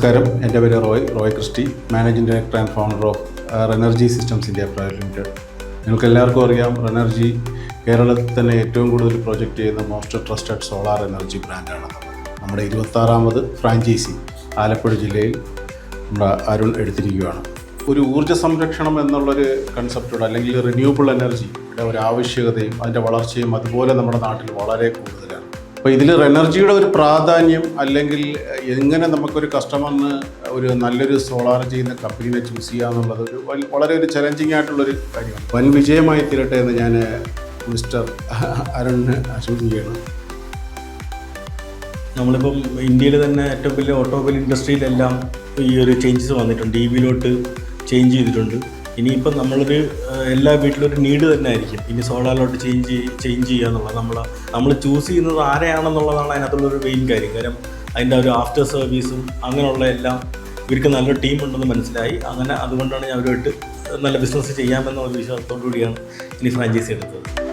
നമസ്കാരം, എൻ്റെ പേര് Roy Christy, managing director and founder of Renergy Systems India Private Limited. നിങ്ങൾക്ക് എല്ലാവർക്കും അറിയാം, റെനർജി കേരളത്തിൽ തന്നെ ഏറ്റവും കൂടുതൽ പ്രൊജക്റ്റ് ചെയ്യുന്ന മോസ്റ്റ് ട്രസ്റ്റഡ് സോളാർ എനർജി ബ്രാൻഡാണ്. നമ്മുടെ 26ാമത് ഫ്രാഞ്ചൈസി ആലപ്പുഴ ജില്ലയിൽ നമ്മുടെ അരുൺ എടുത്തിരിക്കുകയാണ്. ഒരു ഊർജ്ജ സംരക്ഷണം എന്നുള്ളൊരു കൺസെപ്റ്റോട് അല്ലെങ്കിൽ റിന്യൂവബിൾ എനർജിയുടെ ഒരു ആവശ്യകതയും അതിൻ്റെ വളർച്ചയും അതുപോലെ നമ്മുടെ നാട്ടിൽ വളരെ കൂടുതലാണ്. അപ്പോൾ ഇതിൽ റെനർജിയുടെ ഒരു പ്രാധാന്യം, അല്ലെങ്കിൽ എങ്ങനെ നമുക്കൊരു കസ്റ്റമറിന് ഒരു നല്ലൊരു സോളാർ ചെയ്യുന്ന കമ്പനീനെ ചൂസ് ചെയ്യുക എന്നുള്ളത് വളരെ ഒരു ചലഞ്ചിങ് ആയിട്ടുള്ളൊരു കാര്യമാണ്. വൻ വിജയമായി തീരട്ടെ എന്ന് ഞാൻ മിസ്റ്റർ അരുണിന് ആശംസിക്കുകയാണ്. നമ്മളിപ്പം ഇന്ത്യയിൽ തന്നെ ഏറ്റവും വലിയ ഓട്ടോമൊബൈൽ ഇൻഡസ്ട്രിയിലെല്ലാം ഈ ഒരു ചേഞ്ചസ് വന്നിട്ടുണ്ട്. EVയിലോട്ട് ചേഞ്ച് ചെയ്തിട്ടുണ്ട്. ഇനിയിപ്പം എല്ലാ വീട്ടിലൊരു നീഡ് തന്നെ ആയിരിക്കും ഇനി സോളാറിലോട്ട് ചേഞ്ച് ചെയ്യുക എന്നുള്ളത്. നമ്മൾ ചൂസ് ചെയ്യുന്നത് ആരെയാണെന്നുള്ളതാണ് അതിനകത്തുള്ളൊരു മെയിൻ കാര്യം. കാരണം അതിൻ്റെ ഒരു ആഫ്റ്റർ സർവീസും അങ്ങനെയുള്ള എല്ലാം ഇവർക്ക് നല്ലൊരു ടീം ഉണ്ടെന്ന് മനസ്സിലായി. അതുകൊണ്ടാണ് ഞാൻ അവരുമായിട്ട് നല്ല ബിസിനസ് ചെയ്യാമെന്നുള്ള വിശ്വാസത്തോടു കൂടിയാണ് ഇനി ഫ്രാഞ്ചൈസി എടുത്തത്.